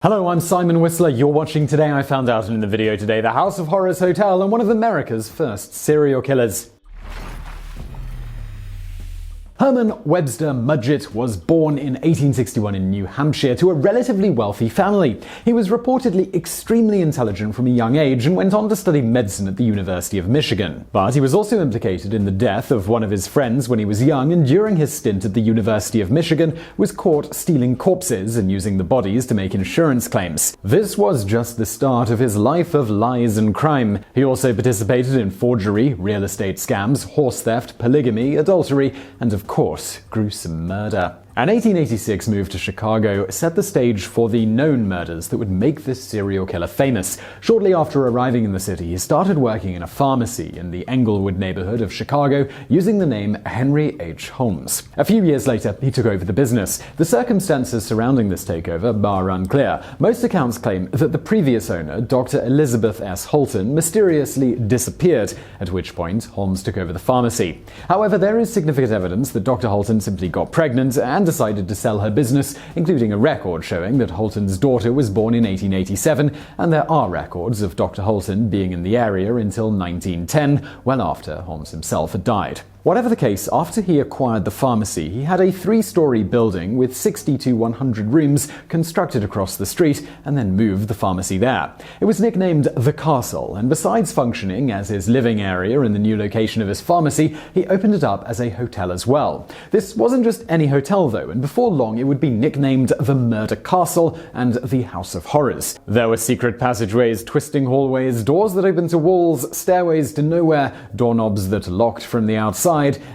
Hello, I'm Simon Whistler. You're watching Today I Found Out, and in the video today, the House of Horrors Hotel and one of America's first serial killers. Herman Webster Mudgett was born in 1861 in New Hampshire to a relatively wealthy family. He was reportedly extremely intelligent from a young age and went on to study medicine at the University of Michigan. But he was also implicated in the death of one of his friends when he was young, and during his stint at the University of Michigan was caught stealing corpses and using the bodies to make insurance claims. This was just the start of his life of lies and crime. He also participated in forgery, real estate scams, horse theft, polygamy, adultery, and of course, gruesome murder. An 1886 move to Chicago set the stage for the known murders that would make this serial killer famous. Shortly after arriving in the city, he started working in a pharmacy in the Englewood neighborhood of Chicago using the name Henry H. Holmes. A few years later, he took over the business. The circumstances surrounding this takeover are unclear. Most accounts claim that the previous owner, Dr. Elizabeth S. Holton, mysteriously disappeared, at which point Holmes took over the pharmacy. However, there is significant evidence that Dr. Holton simply got pregnant and decided to sell her business, including a record showing that Holton's daughter was born in 1887, and there are records of Dr. Holton being in the area until 1910, well after Holmes himself had died. Whatever the case, after he acquired the pharmacy, he had a 3-story building with 60 to 100 rooms constructed across the street and then moved the pharmacy there. It was nicknamed The Castle, and besides functioning as his living area in the new location of his pharmacy, he opened it up as a hotel as well. This wasn't just any hotel though, and before long it would be nicknamed the Murder Castle and the House of Horrors. There were secret passageways, twisting hallways, doors that opened to walls, stairways to nowhere, doorknobs that locked from the outside,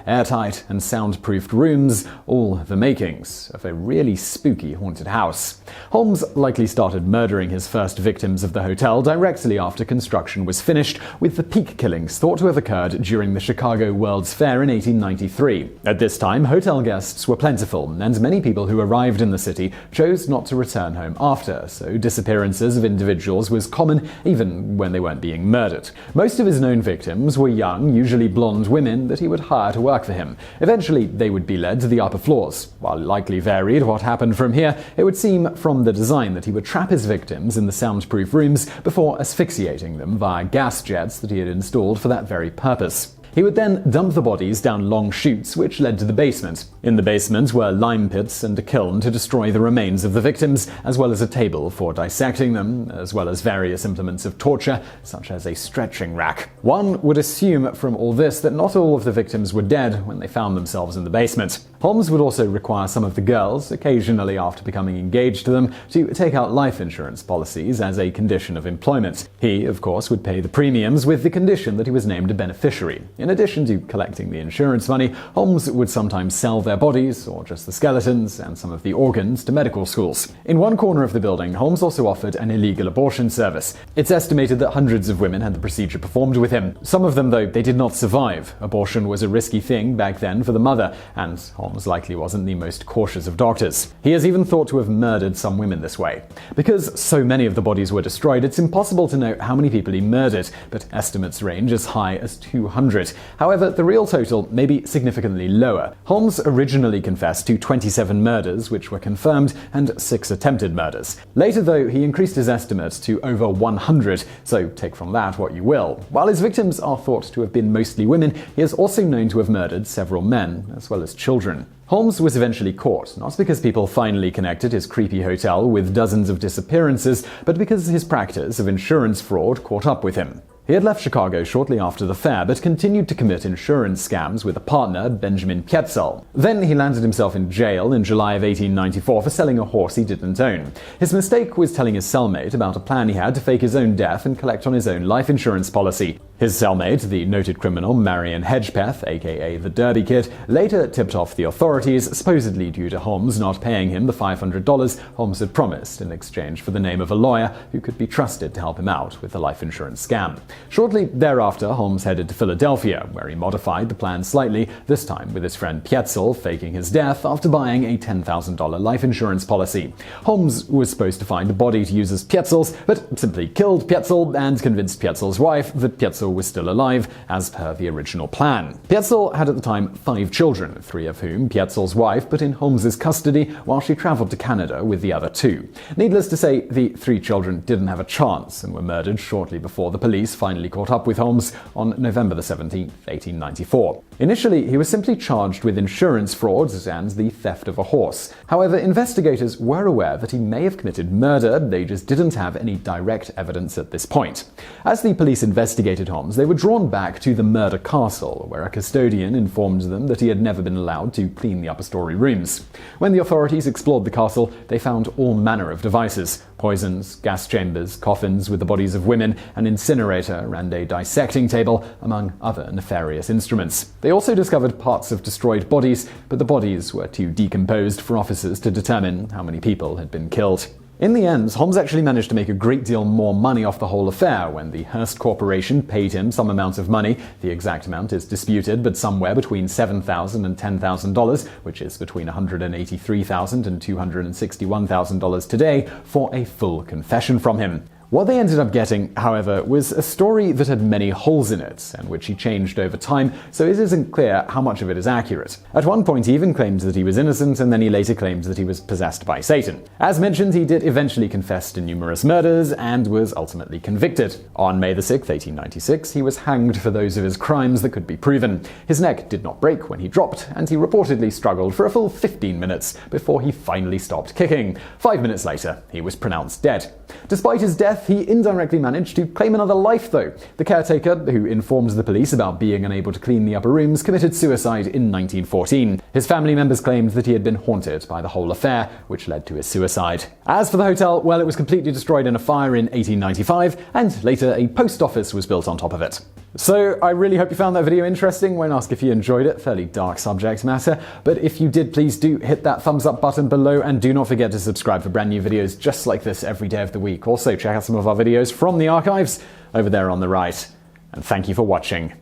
airtight and soundproofed rooms, all the makings of a really spooky haunted house. Holmes likely started murdering his first victims of the hotel directly after construction was finished, with the peak killings thought to have occurred during the Chicago World's Fair in 1893. At this time, hotel guests were plentiful, and many people who arrived in the city chose not to return home after, so disappearances of individuals was common even when they weren't being murdered. Most of his known victims were young, usually blonde women that he would hire to work for him. Eventually, they would be led to the upper floors. While it likely varied what happened from here, it would seem from the design that he would trap his victims in the soundproof rooms before asphyxiating them via gas jets that he had installed for that very purpose. He would then dump the bodies down long chutes which led to the basement. In the basement were lime pits and a kiln to destroy the remains of the victims, as well as a table for dissecting them, as well as various implements of torture, such as a stretching rack. One would assume from all this that not all of the victims were dead when they found themselves in the basement. Holmes would also require some of the girls, occasionally after becoming engaged to them, to take out life insurance policies as a condition of employment. He, of course, would pay the premiums with the condition that he was named a beneficiary. In addition to collecting the insurance money, Holmes would sometimes sell their bodies, or just the skeletons, and some of the organs to medical schools. In one corner of the building, Holmes also offered an illegal abortion service. It's estimated that hundreds of women had the procedure performed with him. Some of them, though, they did not survive. Abortion was a risky thing back then for the mother, and Holmes likely wasn't the most cautious of doctors. He is even thought to have murdered some women this way. Because so many of the bodies were destroyed, it's impossible to know how many people he murdered, but estimates range as high as 200. However, the real total may be significantly lower. Holmes originally confessed to 27 murders, which were confirmed, and 6 attempted murders. Later, though, he increased his estimate to over 100, so take from that what you will. While his victims are thought to have been mostly women, he is also known to have murdered several men, as well as children. Holmes was eventually caught, not because people finally connected his creepy hotel with dozens of disappearances, but because his practice of insurance fraud caught up with him. He had left Chicago shortly after the fair, but continued to commit insurance scams with a partner, Benjamin Pietzel. Then he landed himself in jail in July of 1894 for selling a horse he didn't own. His mistake was telling his cellmate about a plan he had to fake his own death and collect on his own life insurance policy. His cellmate, the noted criminal Marion Hedgepeth, aka the Derby Kid, later tipped off the authorities, supposedly due to Holmes not paying him the $500 Holmes had promised in exchange for the name of a lawyer who could be trusted to help him out with the life insurance scam. Shortly thereafter, Holmes headed to Philadelphia, where he modified the plan slightly, this time with his friend Pietzel faking his death after buying a $10,000 life insurance policy. Holmes was supposed to find a body to use as Pietzel's, but simply killed Pietzel and convinced Pietzel's wife that Pietzel Pietzel was still alive, as per the original plan. Pietzel had at the time 5 children, 3 of whom Pietzel's wife put in Holmes's custody while she traveled to Canada with the other 2. Needless to say, the 3 children didn't have a chance and were murdered shortly before the police finally caught up with Holmes on November 17, 1894. Initially, he was simply charged with insurance frauds and the theft of a horse. However, investigators were aware that he may have committed murder, they just didn't have any direct evidence at this point. As the police investigated Holmes, they were drawn back to the murder castle, where a custodian informed them that he had never been allowed to clean the upper story rooms. When the authorities explored the castle, they found all manner of devices: poisons, gas chambers, coffins with the bodies of women, an incinerator, and a dissecting table, among other nefarious instruments. They also discovered parts of destroyed bodies, but the bodies were too decomposed for officers to determine how many people had been killed. In the end, Holmes actually managed to make a great deal more money off the whole affair when the Hearst Corporation paid him some amount of money. The exact amount is disputed, but somewhere between $7,000 and $10,000, which is between $183,000 and $261,000 today, for a full confession from him. What they ended up getting, however, was a story that had many holes in it, and which he changed over time, so it isn't clear how much of it is accurate. At one point he even claimed that he was innocent, and then he later claimed that he was possessed by Satan. As mentioned, he did eventually confess to numerous murders, and was ultimately convicted. On May 6, 1896, he was hanged for those of his crimes that could be proven. His neck did not break when he dropped, and he reportedly struggled for a full 15 minutes before he finally stopped kicking. 5 minutes later, he was pronounced dead. Despite his death, he indirectly managed to claim another life, though. The caretaker, who informed the police about being unable to clean the upper rooms, committed suicide in 1914. His family members claimed that he had been haunted by the whole affair, which led to his suicide. As for the hotel, well, it was completely destroyed in a fire in 1895, and later a post office was built on top of it. So, I really hope you found that video interesting. Won't ask if you enjoyed it, fairly dark subject matter, but if you did, please do hit that thumbs up button below, and do not forget to subscribe for brand new videos just like this every day of the week. Also, check out some of our videos from the archives over there on the right. And thank you for watching.